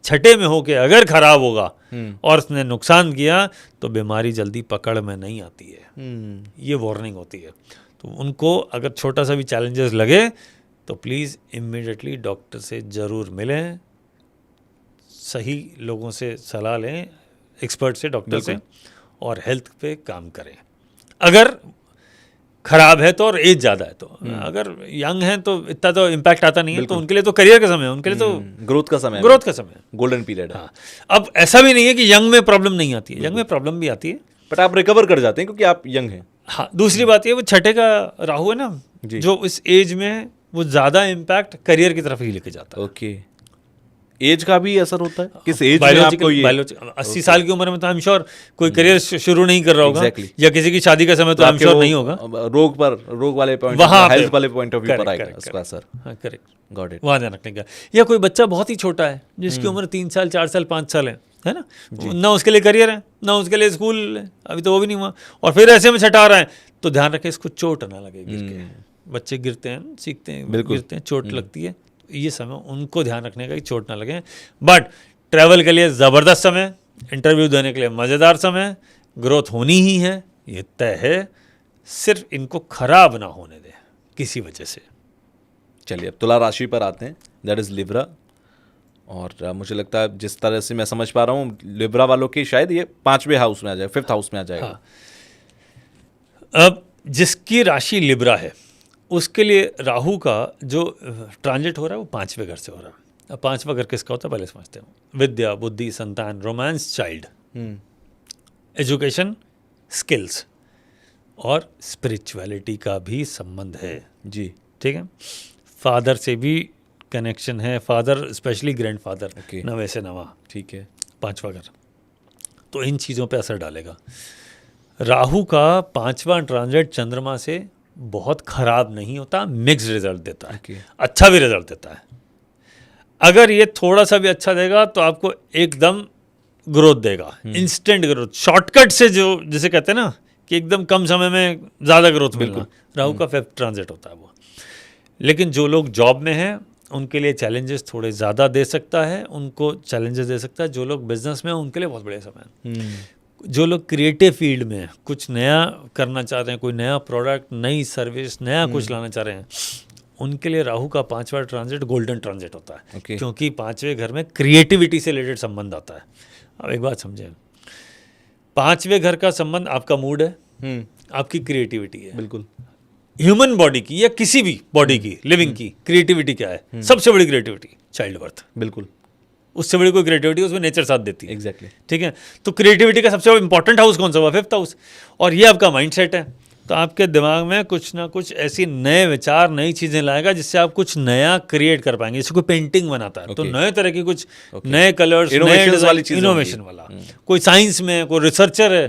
छठे में होके अगर खराब होगा और उसने नुकसान किया तो बीमारी जल्दी पकड़ में नहीं आती है। ये वार्निंग होती है। तो उनको अगर छोटा सा भी चैलेंजेस लगे तो प्लीज़ इमीडिएटली डॉक्टर से ज़रूर मिलें, सही लोगों से सलाह लें, एक्सपर्ट से, डॉक्टर से, और हेल्थ पे काम करें। अगर खराब है तो और एज ज़्यादा है तो, अगर यंग है तो इतना तो इम्पैक्ट आता नहीं है, तो उनके लिए तो करियर का समय है, उनके लिए तो ग्रोथ का समय, गोल्डन पीरियड है। हाँ, अब ऐसा भी नहीं है कि यंग में प्रॉब्लम नहीं आती है, यंग में प्रॉब्लम भी आती है, बट आप रिकवर कर जाते हैं क्योंकि आप यंग हैं। हाँ, दूसरी बात ये, वो छठे का राहु है ना, जो इस एज में वो ज़्यादा इम्पैक्ट करियर की तरफ ही लेके जाता है। ओके, एज का भी असर होता है? किस एज में आपको ये 80 साल की उम्र में तो आई एम श्योर कोई करियर शुरू नहीं कर रहा होगा, या किसी की शादी का समय तो आई एम श्योर नहीं होगा। रोग वाले पॉइंट, हेल्थ वाले पॉइंट ऑफ व्यू पर आएगा इसका असर। हाँ, करेक्ट, गॉट इट। वहाँ ध्यान रखने का। या कोई बच्चा बहुत ही छोटा है जिसकी उम्र 3 साल 4 साल 5 साल है ना, ना उसके लिए करियर है ना उसके लिए स्कूल है, अभी तो वो भी नहीं हुआ, और फिर ऐसे में छठा रहा है, तो ध्यान रखें इसको चोट ना लगे गिर के। बच्चे गिरते हैं, सीखते हैं, गिरते हैं, चोट लगती है, ये समय उनको ध्यान रखने का कि चोट ना लगे। बट ट्रैवल के लिए ज़बरदस्त समय, इंटरव्यू देने के लिए मज़ेदार समय, ग्रोथ होनी ही है, ये तय है। सिर्फ इनको खराब ना होने दें किसी वजह से। चलिए, अब तुला राशि पर आते हैं, दैट इज़ लिब्रा। और मुझे लगता है जिस तरह से मैं समझ पा रहा हूँ, लिब्रा वालों की शायद ये 5वें हाउस में आ जाए, 5th हाउस में आ जाएगा। हाँ। अब जिसकी राशि लिब्रा है उसके लिए राहु का जो ट्रांजिट हो रहा है वो 5वें घर से हो रहा है। अब 5वां घर किसका होता है पहले समझते हैं। विद्या, बुद्धि, संतान, रोमांस, चाइल्ड, एजुकेशन, स्किल्स और स्पिरिचुअलिटी का भी संबंध है जी। ठीक है, फादर से भी कनेक्शन है, फादर स्पेशली ग्रैंडफादर, नवे से नवा। ठीक है, 5वां घर, तो इन चीज़ों पे असर डालेगा। राहु का 5वां ट्रांजिट चंद्रमा से बहुत खराब नहीं होता, मिक्स्ड रिजल्ट देता है, अच्छा भी रिजल्ट देता है। अगर ये थोड़ा सा भी अच्छा देगा तो आपको एकदम ग्रोथ देगा, इंस्टेंट ग्रोथ, शॉर्टकट से, जो जिसे कहते हैं ना कि एकदम कम समय में ज़्यादा ग्रोथ मिलना, राहु का 5th ट्रांजिट होता है वो। लेकिन जो लोग जॉब में हैं उनके लिए चैलेंजेस थोड़े ज़्यादा दे सकता है, उनको चैलेंजेस दे सकता है। जो लोग बिजनेस में हैं उनके लिए बहुत बढ़िया समय है। जो लोग क्रिएटिव फील्ड में कुछ नया करना चाहते हैं, कोई नया प्रोडक्ट, नई सर्विस, नया कुछ लाना चाह रहे हैं, उनके लिए राहु का 5वां ट्रांजिट गोल्डन ट्रांजिट होता है। क्योंकि 5वें घर में क्रिएटिविटी से रिलेटेड संबंध आता है। अब एक बात समझें, 5वें घर का संबंध आपका मूड है, आपकी क्रिएटिविटी है। बिल्कुल, ह्यूमन बॉडी की या किसी भी बॉडी की, लिविंग की क्रिएटिविटी क्या है? सबसे बड़ी क्रिएटिविटी चाइल्ड बर्थ। बिल्कुल, उससे बड़ी कोई क्रिएटिविटी उसमें नेचर साथ देती है। एग्जैक्टली। ठीक है, तो क्रिएटिविटी का सबसे इंपॉर्टेंट हाउस कौन सा हुआ? 5th house. और ये आपका माइंडसेट है, तो आपके दिमाग में कुछ ना कुछ ऐसी नए विचार, नई चीज़ें लाएगा जिससे आप कुछ नया क्रिएट कर पाएंगे। जैसे कोई पेंटिंग बनाता है तो नए तरह की कुछ नए कलर्स, इनोवेशन वाला, कोई साइंस में, कोई रिसर्चर है,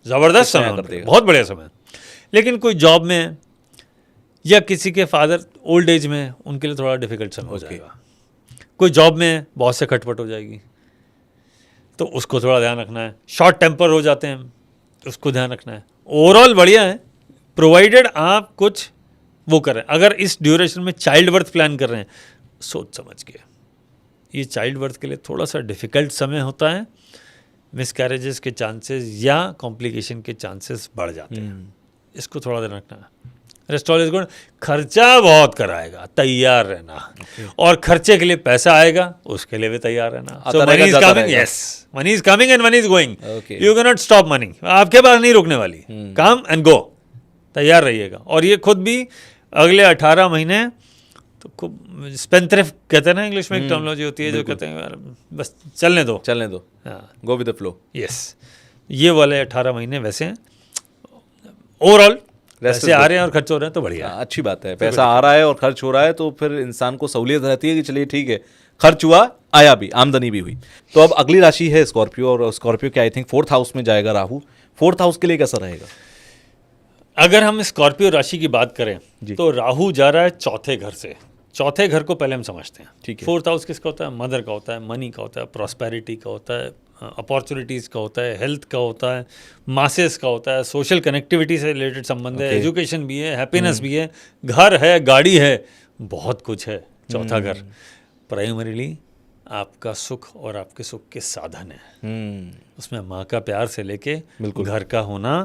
ज़बरदस्त समय, बहुत बढ़िया समय। लेकिन कोई जॉब में, या किसी के फादर ओल्ड एज में, उनके लिए थोड़ा डिफिकल्ट समय हो Okay. जाएगा। कोई जॉब में बहुत से खटपट हो जाएगी, तो उसको थोड़ा ध्यान रखना है। शॉर्ट टेम्पर हो जाते हैं, उसको ध्यान रखना है। ओवरऑल बढ़िया है, प्रोवाइडेड आप कुछ वो करें। अगर इस ड्यूरेशन में चाइल्ड बर्थ प्लान कर रहे हैं, सोच समझ के। ये चाइल्ड बर्थ के लिए थोड़ा सा डिफ़िकल्ट समय होता है, मिसकैरेजेस के चांसेस या कॉम्प्लिकेशन के चांसेस बढ़ जाते हैं, इसको थोड़ा ध्यान रखना है। रेस्टोरेंट गुड, खर्चा बहुत कराएगा, तैयार रहना। और खर्चे के लिए पैसा आएगा, उसके लिए भी तैयार रहना। आता सो रहेगा, मनी इज जाता कमिंग, रहेगा। Yes, money is coming and money is going. Okay. You can not stop money, आपके पास नहीं रुकने वाली। कम एंड गो, तैयार रहिएगा। और ये खुद भी अगले 18 महीने तो खूब स्पेंथ्रिफ्ट कहते हैं ना, इंग्लिश में एक टर्मिनोलॉजी होती है जो कहते हैं यार बस चलने दो, चलने दो, हाँ, go with the flow. Yes. ये वाले 18 महीने वैसे हैं। ओवरऑल पैसे आ रहे हैं और खर्च हो रहे हैं तो बढ़िया है। अच्छी बात है, पैसा आ रहा है और खर्च हो रहा है तो फिर इंसान को सहूलियत रहती है कि चलिए ठीक है, खर्च हुआ, आया भी, आमदनी भी हुई। तो अब अगली राशि है स्कॉर्पियो, और स्कॉर्पियो के आई थिंक 4th हाउस में जाएगा राहु। 4th हाउस के लिए कैसा रहेगा? अगर हम स्कॉर्पियो राशि की बात करें जी। तो राहु जा रहा है चौथे घर से। चौथे घर को पहले हम समझते हैं, ठीक है। 4th हाउस किसका होता है? मदर का होता है, मनी का होता है, प्रॉस्पेरिटी का होता है, अपॉर्चुनिटीज़ का होता है, हेल्थ का होता है, मासेस का होता है, सोशल कनेक्टिविटी से रिलेटेड संबंध है, Okay. एजुकेशन भी है, हैप्पीनेस भी है, घर है, गाड़ी है, बहुत कुछ है। चौथा घर प्राइमरीली आपका सुख और आपके सुख के साधन है। उसमें माँ का प्यार से लेके बिल्कुल। घर का होना,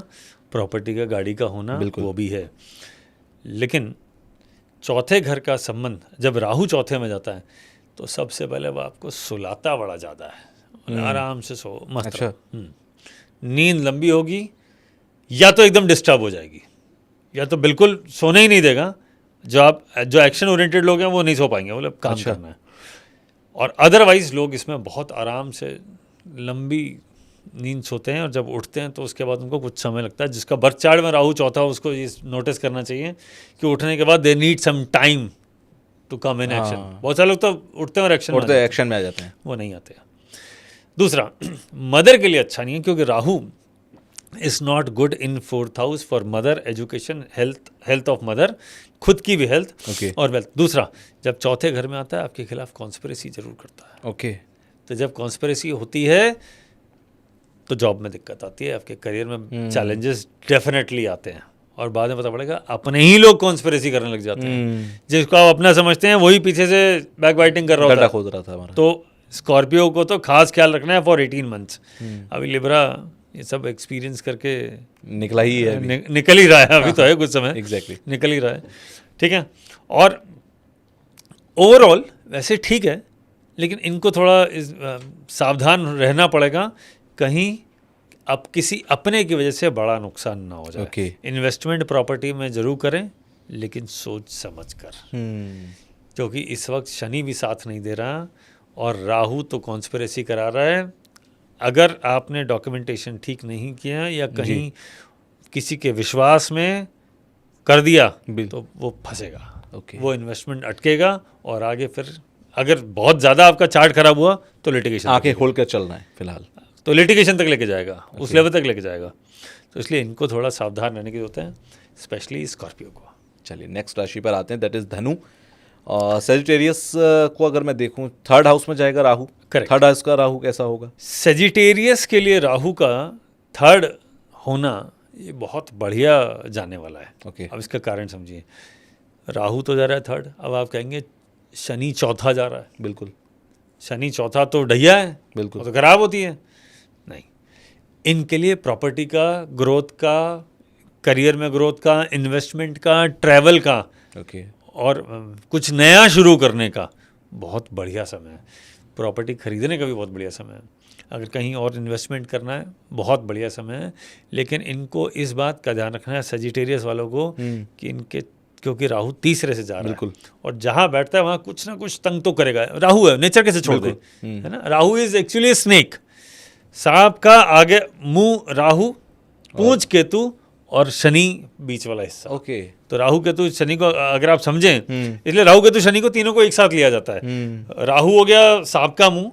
प्रॉपर्टी का, गाड़ी का होना, बिल्कुल। वो भी है। लेकिन चौथे घर का संबंध जब राहु चौथे में जाता है तो सबसे पहले वो आपको सुलाता बड़ा ज़्यादा है। आराम से सो, मस्त अच्छा। रहो। नींद लंबी होगी, या तो एकदम डिस्टर्ब हो जाएगी, या तो बिल्कुल सोने ही नहीं देगा। जो एक्शन ओरिएंटेड लोग हैं वो नहीं सो पाएंगे, मतलब काम अच्छा। करना है। और अदरवाइज लोग इसमें बहुत आराम से लंबी नींद सोते हैं, और जब उठते हैं तो उसके बाद उनको कुछ समय लगता है। जिसका बर्थ चार्ट में राहु चौथा, उसको ये नोटिस करना चाहिए कि उठने के बाद they need some time to come in action. हाँ। बहुत सारे लोग तो उठते हैं और एक्शन उठते एक्शन में आ जाते हैं। वो नहीं आते। दूसरा, मदर के लिए अच्छा नहीं है, क्योंकि Rahu is not good in 4th house for mother, education, health of mother, खुद की भी हेल्थ Okay. और वेल्थ। दूसरा, जब चौथे घर में आता है आपके खिलाफ कॉन्स्पिरेसी जरूर करता है। ओके। तो जब कॉन्स्पिरेसी होती है तो जॉब में दिक्कत आती है, आपके करियर में चैलेंजेस डेफिनेटली आते हैं, और बाद में पता पड़ेगा अपने ही लोग कॉन्स्पिरेसी करने लग जाते हैं। जिसको आप अपना समझते हैं वही पीछे से बैक बाइटिंग कर रहा होता गड्ढा है। खोद रहा था हमारा। तो स्कॉर्पियो को तो खास ख्याल रखना है फॉर 18 मंथ्स। अभी लिब्रा ये सब एक्सपीरियंस करके निकला ही है अभी। निकल ही रहा है, अभी तो है कुछ समय, Exactly. निकल ही रहा है। ठीक है, और ओवरऑल वैसे ठीक है, लेकिन इनको थोड़ा सावधान रहना पड़ेगा, कहीं अब किसी अपने की वजह से बड़ा नुकसान ना हो जाए। Okay. इन्वेस्टमेंट प्रॉपर्टी में जरूर करें, लेकिन सोच समझ कर, क्योंकि इस वक्त शनि भी साथ नहीं दे रहा और राहु तो कॉन्स्पिरेसी करा रहा है। अगर आपने डॉक्यूमेंटेशन ठीक नहीं किया या कहीं किसी के विश्वास में कर दिया तो वो फंसेगा। Okay. वो इन्वेस्टमेंट अटकेगा, और आगे फिर अगर बहुत ज़्यादा आपका चार्ट खराब हुआ तो लिटिगेशन, आंखें खोल कर चलना है फिलहाल। तो लिटिगेशन तक लेके जाएगा, उस लेवल तक लेके जाएगा। तो इसलिए इनको थोड़ा सावधान रहने की जरूरत है, स्पेशली स्कॉर्पियो को। चलिए नेक्स्ट राशि पर आते हैं, दैट इज धनु। सेजिटेरियस को अगर मैं देखूं 3rd हाउस में जाएगा राहु। Correct. 3rd हाउस का राहु कैसा होगा? सेजिटेरियस के लिए राहु का 3rd होना ये बहुत बढ़िया जाने वाला है। Okay. अब इसका कारण समझिए, राहु तो जा रहा है 3rd, अब आप कहेंगे शनि चौथा जा रहा है। बिल्कुल शनि चौथा तो ढैया है, बिल्कुल। वो तो खराब होती है। नहीं, इनके लिए प्रॉपर्टी का, ग्रोथ का, करियर में ग्रोथ का, इन्वेस्टमेंट का, ट्रैवल का, ओके। और कुछ नया शुरू करने का बहुत बढ़िया समय है। प्रॉपर्टी खरीदने का भी बहुत बढ़िया समय है। अगर कहीं और इन्वेस्टमेंट करना है, बहुत बढ़िया समय है। लेकिन इनको इस बात का ध्यान रखना है सेजिटेरियस वालों को कि इनके, क्योंकि राहु तीसरे से जा रहा है, और जहाँ बैठता है वहाँ कुछ ना कुछ तंग तो करेगा। राहु है, नेचर कैसे छोड़ दे, है ना। राहु इज एक्चुअली स्नेक, सांप का आगे मुंह राहु, पूंछ केतु और शनि बीच वाला हिस्सा। ओके। तो राहु केतु शनि को अगर आप समझें, इसलिए राहु केतु शनि को तीनों को एक साथ लिया जाता है। राहु हो गया सांप का मुंह,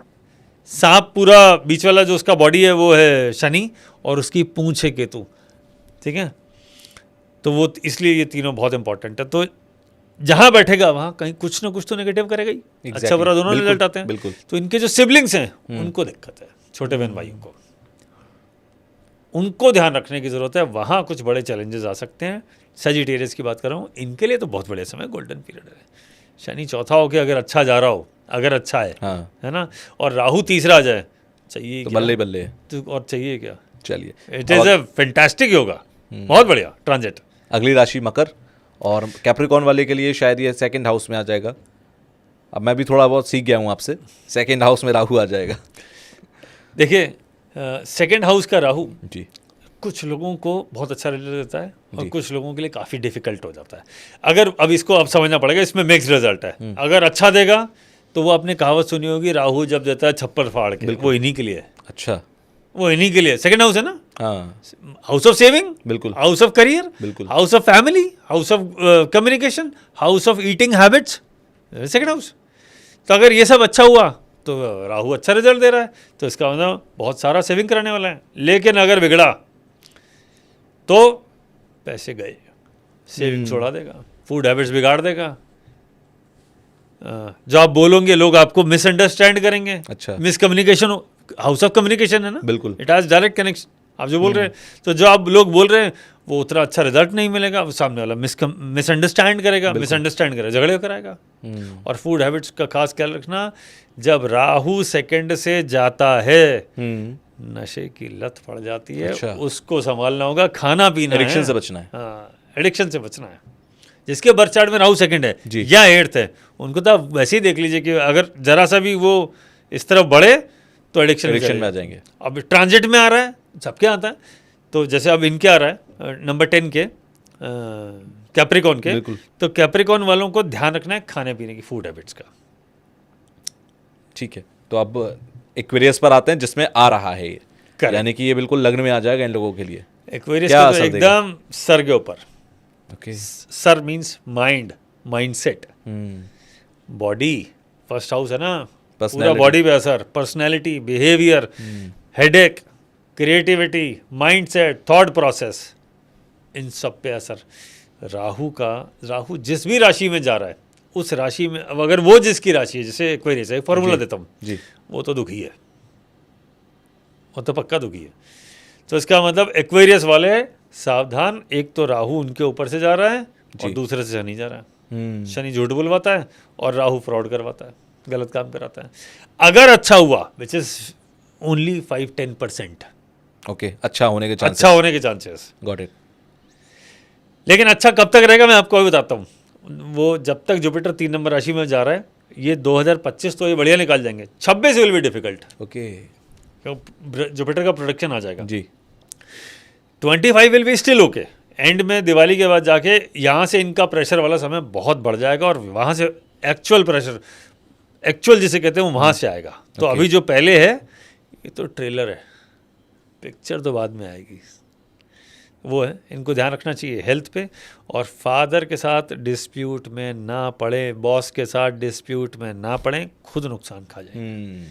सांप पूरा बीच वाला जो उसका बॉडी है वो है शनि, और उसकी पूंछ है केतु। ठीक है, तो वो इसलिए ये तीनों बहुत इंपॉर्टेंट है। तो जहाँ बैठेगा वहाँ कहीं कुछ ना कुछ तो नेगेटिव करेगा ही। अच्छा बुरा दोनों रिजल्ट आते हैं। बिल्कुल। तो इनके जो सिबलिंग्स हैं उनको दिक्कत है, छोटे बहन भाइयों को, उनको ध्यान रखने की ज़रूरत है। वहाँ कुछ बड़े चैलेंजेस आ सकते हैं। सजिटेरियस की बात कर रहा हूँ, इनके लिए तो बहुत बड़े समय, गोल्डन पीरियड है। शनि चौथा हो के अगर अच्छा जा रहा हो, अगर अच्छा है, हाँ, है ना, और राहु तीसरा आ जाए, चाहिए तो क्या? बल्ले बल्ले है। तो और चाहिए क्या? चलिए, it is a fantastic yoga, बहुत बढ़िया ट्रांजिट। अगली राशि मकर, और कैप्रिकॉर्न वाले के लिए शायद ये सेकंड हाउस में आ जाएगा। अब मैं भी थोड़ा बहुत सीख गया हूँ आपसे, सेकंड हाउस में राहु आ जाएगा। देखिए, सेकंड हाउस का राहु जी, कुछ लोगों को बहुत अच्छा रिजल्ट देता है और जी। कुछ लोगों के लिए काफ़ी डिफिकल्ट हो जाता है। अगर अब इसको अब समझना पड़ेगा, इसमें मिक्स रिजल्ट है। अगर अच्छा देगा तो वो आपने कहावत सुनी होगी, राहु जब देता है छप्पर फाड़ के, वो इन्हीं के लिए है। अच्छा, वो इन्हीं के लिए सेकंड हाउस है ना, हाँ, हाउस ऑफ सेविंग, बिल्कुल, हाउस ऑफ करियर, बिल्कुल। House of family, house of communication, house of eating habits, second house. तो अगर ये सब अच्छा हुआ तो राहु अच्छा रिजल्ट दे रहा है, तो इसका मतलब बहुत सारा सेविंग कराने वाला है। लेकिन अगर बिगड़ा तो पैसे गए, सेविंग छोड़ा देगा, फूड हैबिट्स बिगाड़ देगा, जो आप बोलोगे लोग आपको मिसअंडरस्टैंड करेंगे। अच्छा, मिसकम्युनिकेशन, हाउस ऑफ कम्युनिकेशन है ना, बिल्कुल। It has direct connection. आप जो बोल रहे हैं, तो जो आप लोग बोल रहे हैं वो उतना अच्छा रिजल्ट नहीं मिलेगा, वो सामने वाला मिसअंडरस्टैंड करेगा, मिसअंडरस्टैंड करेगा, झगड़े कराएगा। और फूड हैबिट्स का खास ख्याल रखना, जब राहु सेकंड से जाता है नशे की लत पड़ जाती है। अच्छा। उसको संभालना होगा, खाना पीना है, एडिक्शन से बचना है। हाँ, एडिक्शन से बचना है। जिसके बर्थ चार्ट में राहु सेकंड है जी। या 8th है, उनको तो आप वैसे ही देख लीजिए कि अगर जरा सा भी वो इस तरफ बढ़े तो एडिक्शन में आ जाएंगे। अब ट्रांजिट में आ रहा है, सबके आता है। तो जैसे अब इनके आ रहा है नंबर 10 के कैप्रिकॉन के, बिल्कुल। तो कैप्रिकॉन वालों को ध्यान रखना है खाने पीने की, फूड हैबिट्स का। ठीक है, तो अब एक्वेरियस पर आते हैं जिसमें आ रहा है ये, Correct. यानी कि ये बिल्कुल लग्न में आ जाएगा इन लोगों के लिए। एक्वेरियस क्या का तो असर देगा? एकदम सर के ऊपर। ओके, सर means mind, mindset, body, first house है ना, पूरा Personality. बॉडी पे असर, personality, behaviour, headache, creativity, mindset, thought process, इन सब पे असर। राहु जिस भी राशि में जा रहा है, उस राशि में, अब अगर वो जिसकी राशि है, जैसे एक्वेरियस है, एक फॉर्मूला देता हूँ जी, वो तो दुखी है, वो तो पक्का दुखी है। तो इसका मतलब एक्वेरियस वाले सावधान, एक तो राहु उनके ऊपर से जा रहा है और दूसरे से शनि जा रहा है। शनि झूठ बुलवाता है और राहु फ्रॉड करवाता है, गलत काम कराता है। अगर अच्छा हुआ, विच इज ओनली 5-10%, ओके, अच्छा होने के चांसेस, अच्छा होने के चांसेस। Got it. लेकिन अच्छा कब तक रहेगा मैं आपको अभी बताता हूँ। वो जब तक जुपिटर 3 नंबर राशि में जा रहा है, ये 2025 तो ये बढ़िया निकाल जाएंगे, 26 will be difficult, okay, Jupiter का प्रोडक्शन आ जाएगा। जी, 25 will be still okay. And में दिवाली के बाद जाके यहाँ से इनका प्रेशर वाला समय बहुत बढ़ जाएगा और वहाँ से एक्चुअल प्रेशर, एक्चुअल जिसे कहते हैं, वहाँ से आएगा। तो अभी जो पहले है ये तो ट्रेलर है, पिक्चर तो बाद में आएगी। वो है, इनको ध्यान रखना चाहिए हेल्थ पे, और फादर के साथ डिस्प्यूट में ना पड़े, बॉस के साथ डिस्प्यूट में ना पड़े, खुद नुकसान खा जाए।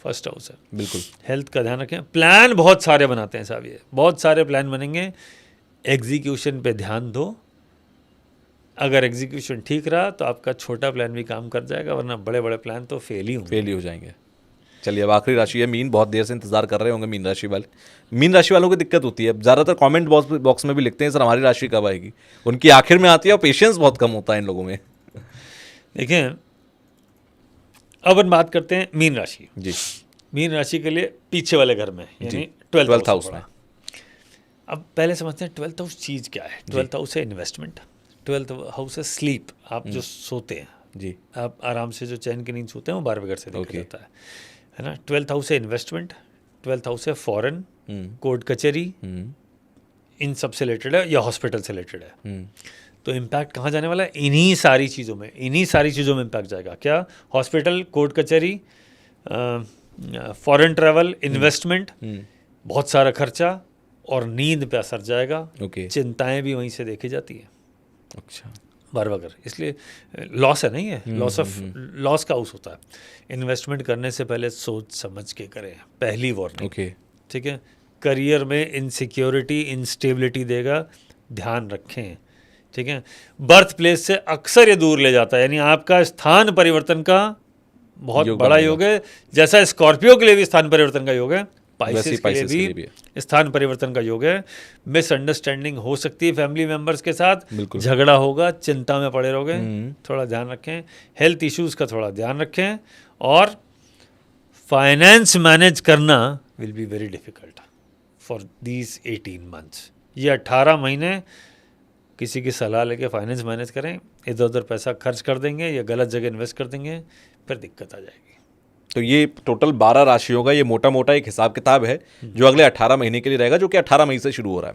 फर्स्ट हाउस है, बिल्कुल। हेल्थ का ध्यान रखें। प्लान बहुत सारे बनाते हैं साहब, ये बहुत सारे प्लान बनेंगे, एग्जीक्यूशन पे ध्यान दो। अगर एग्जीक्यूशन ठीक रहा तो आपका छोटा प्लान भी काम कर जाएगा, वरना बड़े बड़े प्लान तो फेल ही हो जाएंगे। चलिए, अब आखिरी राशि है मीन। बहुत देर से इंतजार कर रहे होंगे मीन राशि वाले। मीन राशि वालों को दिक्कत होती है, ज़्यादातर कमेंट बॉक्स में भी लिखते हैं सर हमारी राशि कब आएगी। उनकी आखिर में आती है और पेशेंस बहुत कम होता है इन लोगों में। देखें, अब हम बात करते हैं मीन राशि। जी, मीन राशि के लिए पीछे वाले घर में, यानी 12th हाउस में। अब पहले समझते हैं 12th हाउस चीज़ क्या है। 12th हाउस है इन्वेस्टमेंट, 12th हाउस है स्लीप, आप जो सोते हैं, जी, आप आराम से जो चैन की नींद सोते हैं, वो 12 बजे से देखा जाता है ना। 12th हाउस है इन्वेस्टमेंट, 12th हाउस है फॉरेन, कोर्ट कचहरी, इन सब से रिलेटेड है, या हॉस्पिटल से रिलेटेड है। तो इम्पैक्ट कहाँ जाने वाला है? इन्हीं सारी चीज़ों में, इम्पैक्ट जाएगा। क्या? हॉस्पिटल, कोर्ट कचहरी, फॉरेन ट्रैवल, इन्वेस्टमेंट, बहुत सारा खर्चा, और नींद पे असर जाएगा। चिंताएं भी वहीं से देखी जाती है। अच्छा, बार इसलिए लॉस है, नहीं है, लॉस का हाउस होता है। इन्वेस्टमेंट करने से पहले सोच समझ के करें, पहली वार्निंग। ठीक है। करियर में इनसिक्योरिटी, इंस्टेबिलिटी देगा, ध्यान रखें, ठीक है। बर्थ प्लेस से अक्सर ये दूर ले जाता है, यानी आपका स्थान परिवर्तन का बहुत योग बड़ा बनेगा। योग है। जैसा स्कॉर्पियो के लिए भी स्थान परिवर्तन का योग है, वैसे ही पाइसेस के लिए भी स्थान परिवर्तन का योग है। मिसअंडरस्टैंडिंग हो सकती है फैमिली मेंबर्स के साथ, बिल्कुल। झगड़ा होगा, चिंता में पड़े रहोगे, थोड़ा ध्यान रखें। हेल्थ इश्यूज़ का थोड़ा ध्यान रखें, और फाइनेंस मैनेज करना will be very difficult for these 18 months. ये 18 महीने किसी की सलाह लेके फाइनेंस मैनेज करें, इधर उधर पैसा खर्च कर देंगे या गलत जगह इन्वेस्ट कर देंगे, फिर दिक्कत आ जाएगी। तो ये टोटल 12 राशियों का ये मोटा मोटा एक हिसाब किताब है जो अगले 18 महीने के लिए रहेगा, जो कि 18 मई से शुरू हो रहा है।